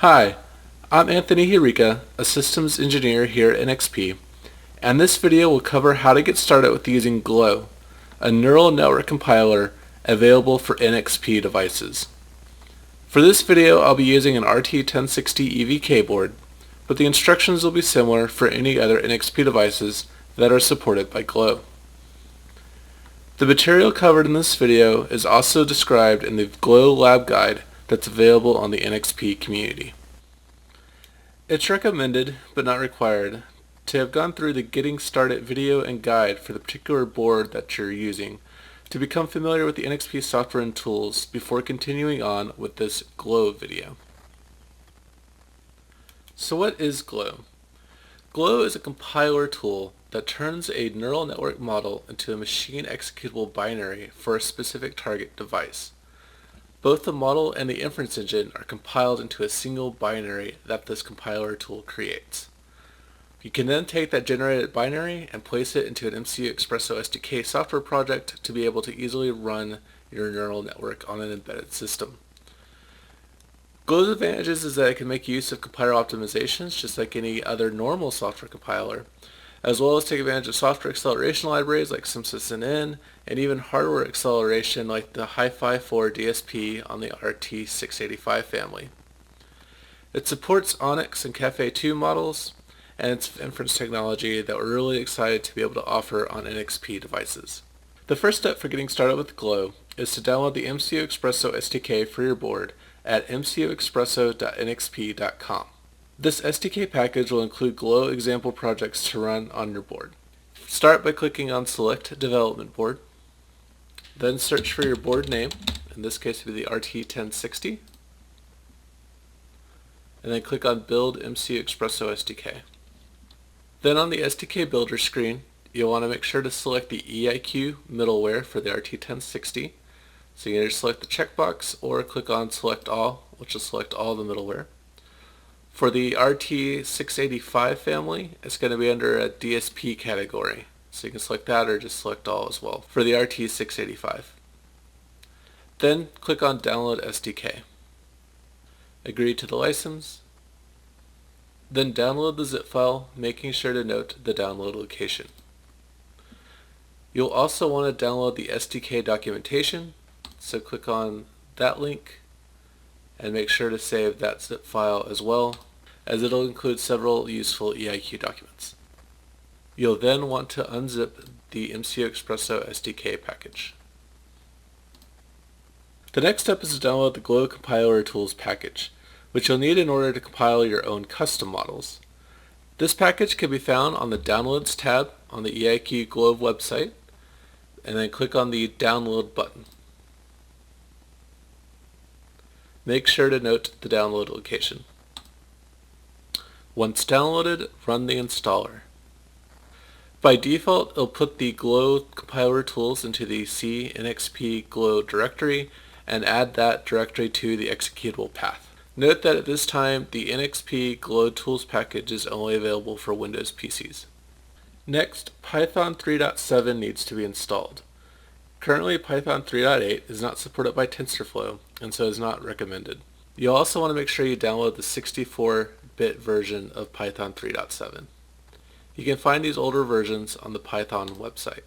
Hi, I'm Anthony Hirika, a systems engineer here at NXP, and this video will cover how to get started with using GLOW, a neural network compiler available for NXP devices. For this video, I'll be using an RT1060 EVK board, but the instructions will be similar for any other NXP devices that are supported by GLOW. The material covered in this video is also described in the GLOW lab guide that's available on the NXP community. It's recommended, but not required, to have gone through the Getting Started video and guide for the particular board that you're using to become familiar with the NXP software and tools before continuing on with this GLOW video. So what is GLOW? GLOW is a compiler tool that turns a neural network model into a machine executable binary for a specific target device. Both the model and the inference engine are compiled into a single binary that this compiler tool creates. You can then take that generated binary and place it into an MCU Espresso SDK software project to be able to easily run your neural network on an embedded system. GLOW's advantages is that it can make use of compiler optimizations just like any other normal software compiler, as well as take advantage of software acceleration libraries like SimSysNN and even hardware acceleration like the Hi-Fi 4 DSP on the RT685 family. It supports Onyx and Caffe2 models, and it's inference technology that we're really excited to be able to offer on NXP devices. The first step for getting started with GLOW is to download the MCU Espresso SDK for your board at mcuexpresso.nxp.com. This SDK package will include GLOW example projects to run on your board. Start by clicking on Select Development Board, then search for your board name, in this case it would be the RT1060, and then click on Build MCU Espresso SDK. Then on the Sdk Builder screen, you'll want to make sure to select the eIQ middleware for the RT1060. So you can either select the checkbox or click on Select All, which will select all the middleware. For the RT685 family, it's going to be under a DSP category. So you can select that or just select all as well for the RT685. Then click on Download SDK. Agree to the license. Then download the zip file, making sure to note the download location. You'll also want to download the SDK documentation, so click on that link and make sure to save that zip file as well, as it'll include several useful eIQ documents. You'll then want to unzip the MCU Espresso SDK package. The next step is to download the GLOW Compiler Tools package, which you'll need in order to compile your own custom models. This package can be found on the Downloads tab on the eIQ GLOW website, and then click on the Download button. Make sure to note the download location. Once downloaded, run the installer. By default, it'll put the GLOW compiler tools into the C NXP GLOW directory and add that directory to the executable path. Note that at this time, the NXP GLOW tools package is only available for Windows PCs. Next, Python 3.7 needs to be installed. Currently, Python 3.8 is not supported by TensorFlow, and so is not recommended. You'll also want to make sure you download the 64-bit version of Python 3.7. You can find these older versions on the Python website.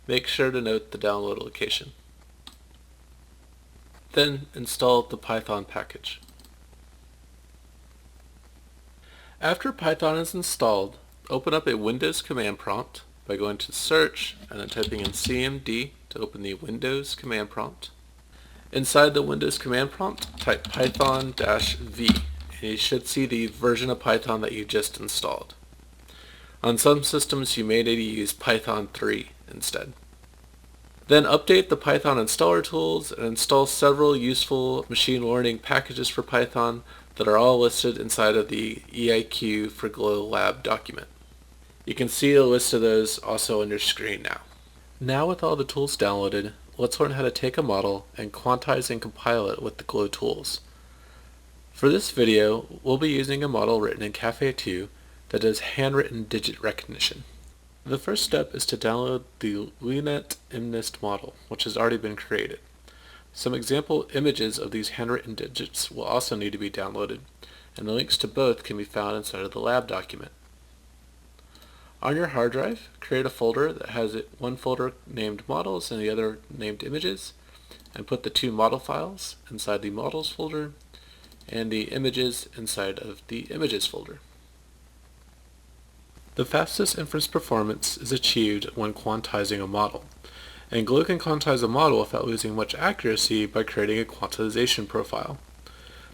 Make sure to note the download location. Then install the Python package. After Python is installed, open up a Windows command prompt by going to Search and then typing in CMD to open the Windows command prompt. Inside the Windows command prompt, type Python-V, and you should see the version of Python that you just installed. On some systems, you may need to use Python 3 instead. Then update the Python installer tools and install several useful machine learning packages for Python that are all listed inside of the eIQ for GLOW lab document. You can see a list of those also on your screen now. Now with all the tools downloaded, let's learn how to take a model and quantize and compile it with the GLOW tools. For this video, we'll be using a model written in Caffe2 that does handwritten digit recognition. The first step is to download the LUNET MNIST model, which has already been created. Some example images of these handwritten digits will also need to be downloaded, and the links to both can be found inside of the lab document. On your hard drive, create a folder that has one folder named models and the other named images, and put the two model files inside the models folder and the images inside of the images folder. The fastest inference performance is achieved when quantizing a model, and Glue can quantize a model without losing much accuracy by creating a quantization profile.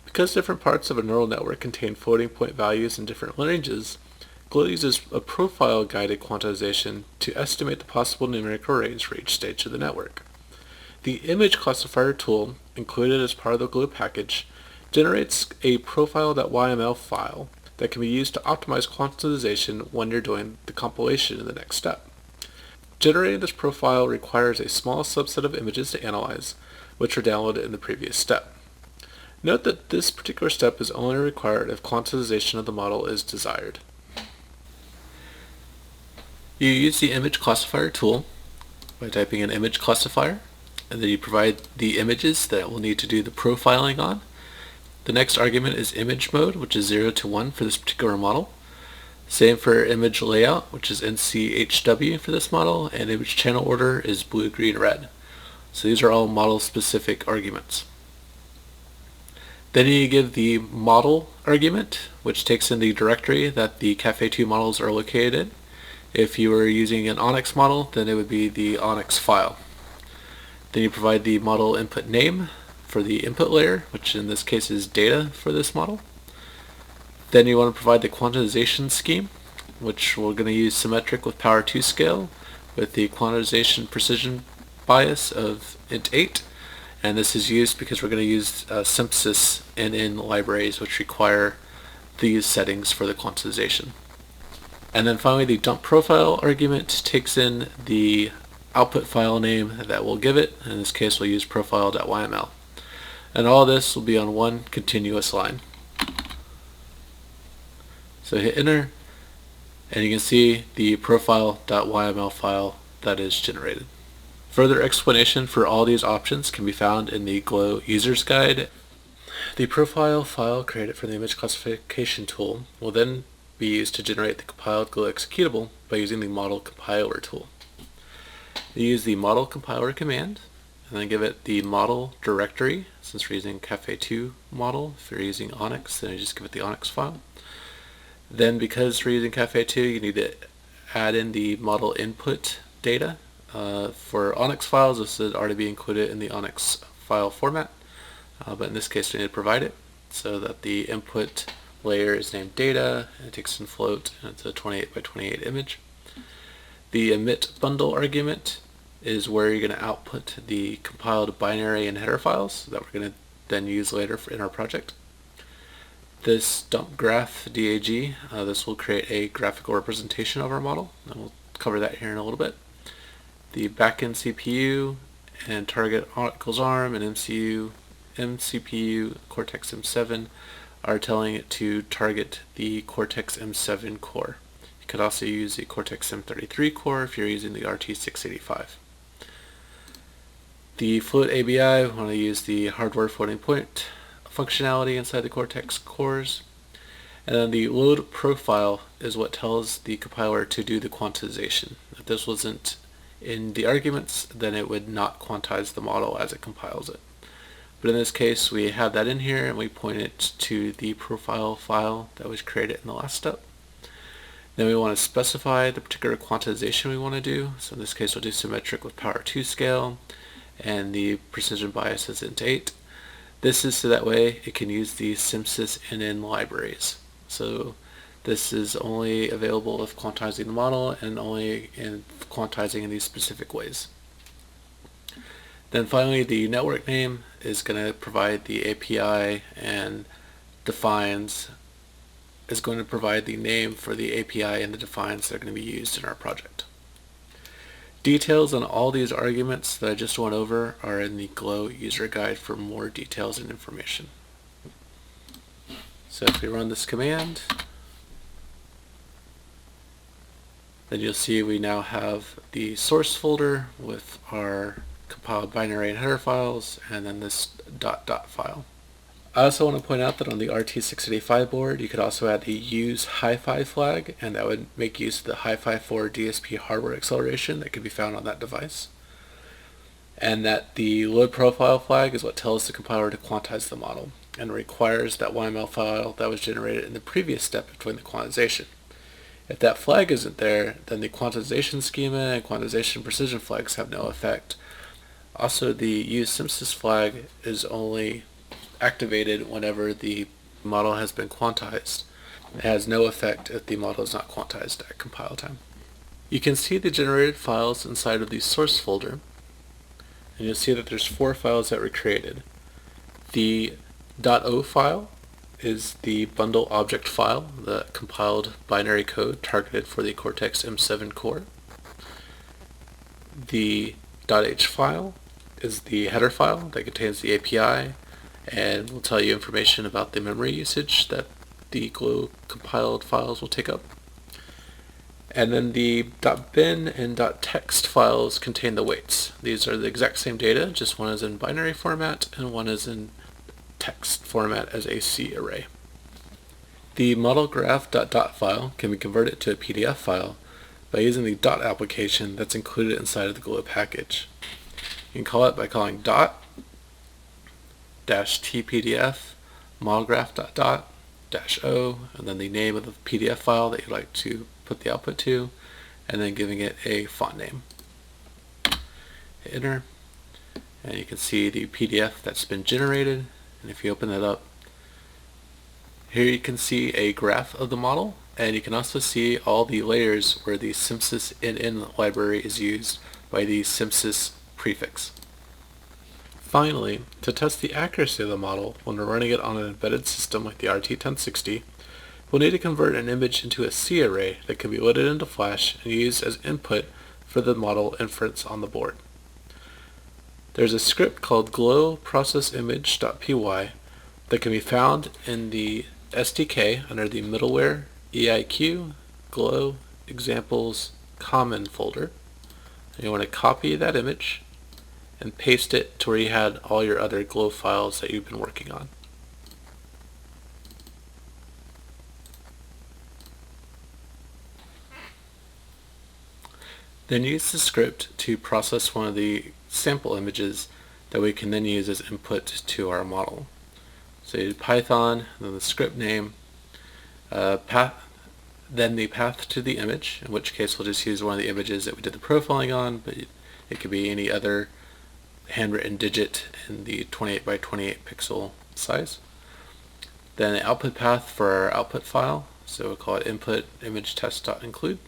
Because different parts of a neural network contain floating point values in different ranges, Glue uses a profile-guided quantization to estimate the possible numerical range for each stage of the network. The image classifier tool, included as part of the Glue package, generates a profile.yml file that can be used to optimize quantization when you're doing the compilation in the next step. Generating this profile requires a small subset of images to analyze, which are downloaded in the previous step. Note that this particular step is only required if quantization of the model is desired. You use the image classifier tool by typing in image classifier, and then you provide the images that we'll need to do the profiling on. The next argument is image mode, which is 0 to 1 for this particular model. Same for image layout, which is NCHW for this model, and image channel order is blue, green, red. So these are all model-specific arguments. Then you give the model argument, which takes in the directory that the Caffe2 models are located in. If you were using an ONNX model, then it would be the ONNX file. Then you provide the model input name for the input layer, which in this case is data for this model. Then you want to provide the quantization scheme, which we're going to use symmetric with power 2 scale with the quantization precision bias of int 8. And this is used because we're going to use synthesis NN libraries, which require these settings for the quantization. And then finally, the dump profile argument takes in the output file name that we'll give it. In this case, we'll use profile.yml. And all this will be on one continuous line. So hit enter, and you can see the profile.yml file that is generated. Further explanation for all these options can be found in the Glue User's Guide. The profile file created from the image classification tool will then be used to generate the compiled Glue executable by using the model compiler tool. You use the model compiler command and then give it the model directory. Since we're using Caffe2 model, if you're using ONNX, then you just give it the ONNX file. Then because we're using Caffe2, you need to add in the model input data. For ONNX files, this would already be included in the ONNX file format, but in this case we need to provide it so that the input layer is named data, and it takes in float, and it's a 28 by 28 image. The emit bundle argument is where you're going to output the compiled binary and header files that we're going to then use later in our project. This dump graph DAG, this will create a graphical representation of our model, and we'll cover that here in a little bit. The backend CPU and target equals ARM and MCU, MCPU, Cortex M7 are telling it to target the Cortex M7 core. You could also use the Cortex M33 core if you're using the RT685. The float ABI, we want to use the hardware floating point functionality inside the Cortex cores. And then the load profile is what tells the compiler to do the quantization. If this wasn't in the arguments, then it would not quantize the model as it compiles it. But in this case, we have that in here, and we point it to the profile file that was created in the last step. Then we want to specify the particular quantization we want to do. So in this case, we'll do symmetric with power 2 scale, and the precision bias is int 8. This is so that way it can use the synthesis NN libraries. So this is only available if quantizing the model and only in quantizing in these specific ways. Then finally, the network name is going to provide the API and is going to provide the name for the API and the defines that are going to be used in our project. Details on all these arguments that I just went over are in the Glue user guide for more details and information. So if we run this command, Then you'll see we now have the source folder with our compiled binary and header files, and then this .dot file. I also want to point out that on the RT685 board, you could also add a use hi-fi flag, and that would make use of the hi-fi 4 DSP hardware acceleration that can be found on that device. And that the load profile flag is what tells the compiler to quantize the model, and requires that YML file that was generated in the previous step between the quantization. If that flag isn't there, then the quantization schema and quantization precision flags have no effect. Also, the use synthesis flag is only activated whenever the model has been quantized. It has no effect if the model is not quantized at compile time. You can see the generated files inside of the source folder, and you'll see that there's 4 files that were created. The .o file is the bundle object file, the compiled binary code targeted for the Cortex M7 core. The .h file is the header file that contains the API and will tell you information about the memory usage that the GLOW compiled files will take up. And then the .bin and .text files contain the weights. These are the exact same data, just one is in binary format and one is in text format as a C array. The model graph .dot file can be converted to a PDF file by using the dot application that's included inside of the GLOW package. You can call it by calling dot -tpdf modelgraph.dot -o, and then the name of the PDF file that you'd like to put the output to, and then giving it a font name. Hit enter, and you can see the PDF that's been generated. And if you open that up, here you can see a graph of the model, and you can also see all the layers where the SymSys NN library is used by the SymSys prefix. Finally, to test the accuracy of the model when we're running it on an embedded system like the RT1060, we'll need to convert an image into a C array that can be loaded into Flash and used as input for the model inference on the board. There's a script called glow processimage.py that can be found in the SDK under the middleware eIQ glow examples common folder. And you want to copy that image and paste it to where you had all your other GLOW files that you've been working on. Then use the script to process one of the sample images that we can then use as input to our model. So you do Python, then the script name, then the path to the image, in which case we'll just use one of the images that we did the profiling on, but it could be any other handwritten digit in the 28 by 28 pixel size. Then the output path for our output file, so we'll call it input image test.include.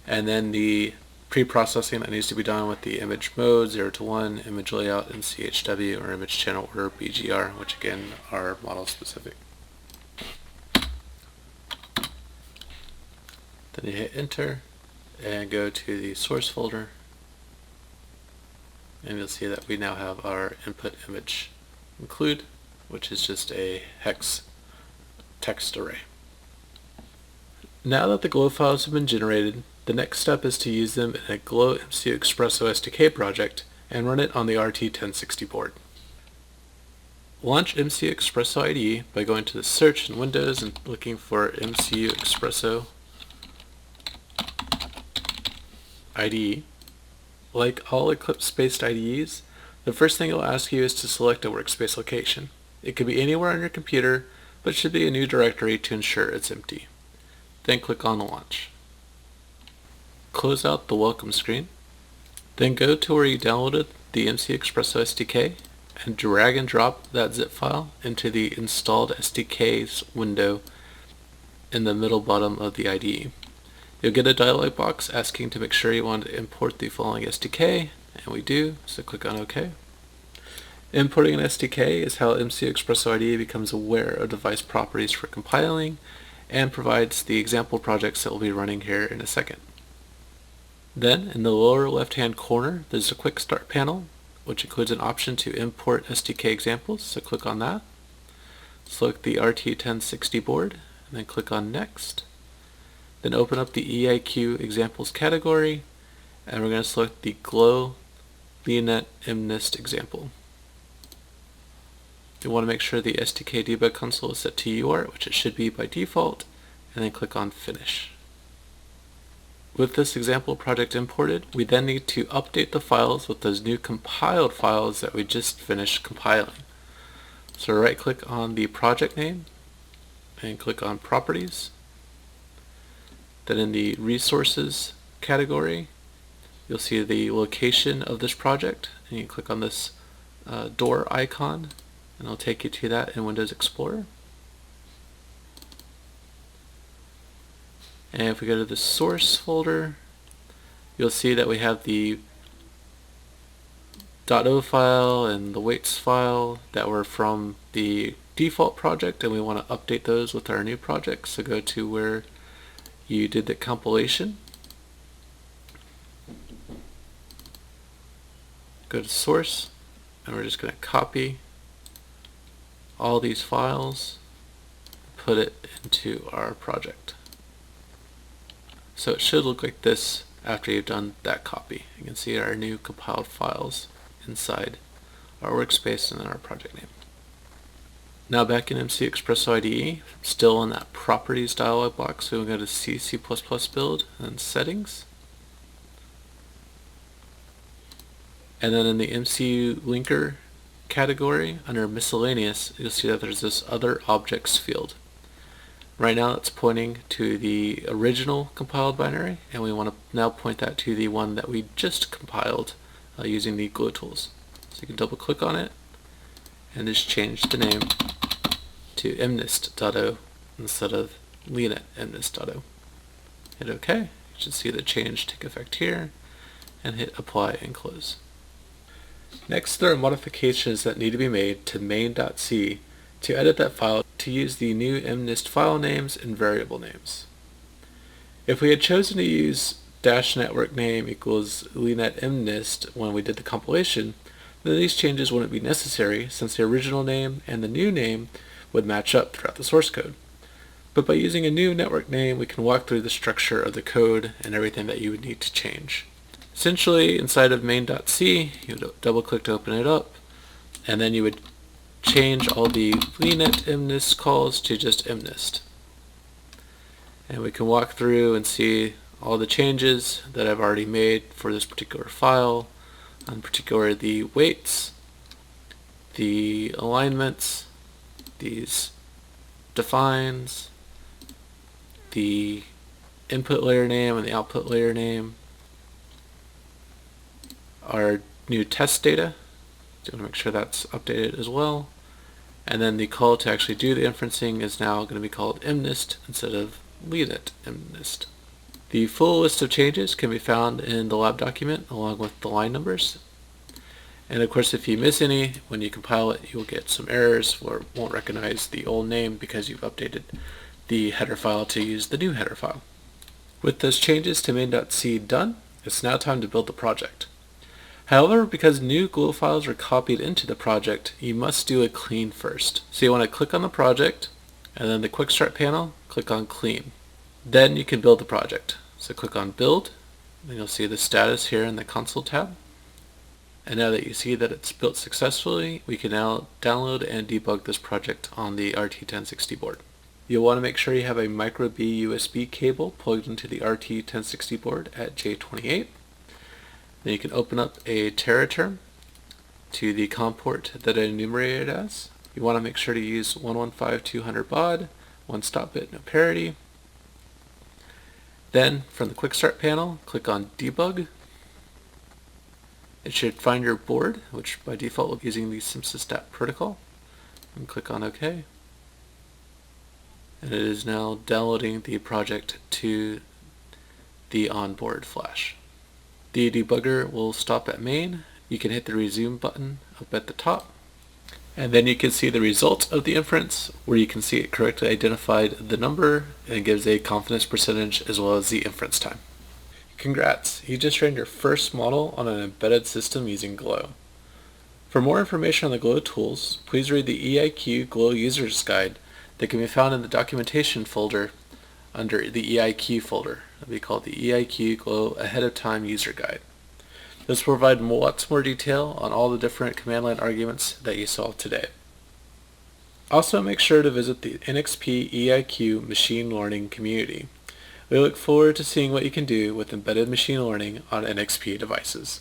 And then the pre-processing that needs to be done with the image mode 0 to 1, image layout in CHW, or image channel order BGR, which again are model specific. Then you hit enter and go to the source folder, and you'll see that we now have our input image include, which is just a hex text array. Now that the GLOW files have been generated, the next step is to use them in a GLOW MCU Expresso SDK project and run it on the RT1060 board. Launch MCU Expresso IDE by going to the search in Windows and looking for MCU Expresso IDE. Like all Eclipse-based IDEs, the first thing it will ask you is to select a workspace location. It could be anywhere on your computer, but should be a new directory to ensure it's empty. Then click on Launch. Close out the welcome screen. Then go to where you downloaded the MCU Expresso SDK and drag and drop that zip file into the installed SDKs window in the middle bottom of the IDE. You'll get a dialog box asking to make sure you want to import the following SDK, and we do, so click on OK. Importing an SDK is how MCU Expresso IDE becomes aware of device properties for compiling and provides the example projects that we'll be running here in a second. Then, in the lower left-hand corner, there's a Quick Start panel, which includes an option to import Sdk Examples, so click on that. Select the RT1060 board, and then click on Next. Then open up the eIQ Examples category, and we're going to select the Glow Leonet MNIST example. You want to make sure the SDK debug console is set to UART, which it should be by default, and then click on Finish. With this example project imported, we then need to update the files with those new compiled files that we just finished compiling. So right click on the project name and click on Properties. Then in the Resources category, you'll see the location of this project, and you click on this door icon, and it'll take you to that in Windows Explorer. And if we go to the source folder, you'll see that we have the .o file and the weights file that were from the default project, and we want to update those with our new project. So go to where you did the compilation, go to source, and we're just going to copy all these files, put it into our project. So it should look like this after you've done that copy. You can see our new compiled files inside our workspace and then our project name. Now back in MC Expresso IDE, still in that Properties dialog box, so we'll go to C, C++ Build, and Settings. And then in the MCU Linker category, under Miscellaneous, you'll see that there's this Other Objects field. Right now it's pointing to the original compiled binary, and we want to now point that to the one that we just compiled using the Glow tools. So you can double click on it and just change the name to MNIST.o instead of Leonet MNIST.o. Hit OK. You should see the change take effect here, and hit Apply and Close. Next, there are modifications that need to be made to main.c to edit that file to use the new MNIST file names and variable names. If we had chosen to use -network name equals leonet MNIST when we did the compilation, then these changes wouldn't be necessary since the original name and the new name would match up throughout the source code. But by using a new network name, we can walk through the structure of the code and everything that you would need to change. Essentially, inside of main.c, you would double click to open it up, and then you would change all the leonet MNIST calls to just MNIST. And we can walk through and see all the changes that I've already made for this particular file, in particular the weights, the alignments, these defines, the input layer name and the output layer name, our new test data, so you want to make sure that's updated as well, and then the call to actually do the inferencing is now going to be called MNIST instead of leonet MNIST. The full list of changes can be found in the lab document along with the line numbers. And of course, if you miss any, when you compile it, you'll get some errors or won't recognize the old name because you've updated the header file to use the new header file. With those changes to main.c done, it's now time to build the project. However, because new Glow files are copied into the project, you must do a clean first. So you want to click on the project, and then the Quick Start panel, click on Clean. Then you can build the project. So click on Build, and you'll see the status here in the Console tab. And now that you see that it's built successfully, we can now download and debug this project on the RT1060 board. You'll want to make sure you have a micro B USB cable plugged into the RT1060 board at J28. Then you can open up a tera term to the COM port that I enumerated as. You want to make sure to use 115200 baud, 1 stop bit, no parity. Then from the Quick Start panel, click on Debug. It should find your board, which by default will be using the SimSysTat protocol, and click on OK. And it is now downloading the project to the onboard flash. The debugger will stop at main. You can hit the resume button up at the top, and then you can see the result of the inference, where you can see it correctly identified the number and gives a confidence percentage as well as the inference time. Congrats! You just ran your first model on an embedded system using Glow. For more information on the Glow tools, please read the eIQ Glow User's Guide that can be found in the documentation folder under the eIQ folder. It'll be called the eIQ Glow Ahead of Time User Guide. This will provide lots more detail on all the different command line arguments that you saw today. Also, make sure to visit the NXP eIQ machine learning community. We look forward to seeing what you can do with embedded machine learning on NXP devices.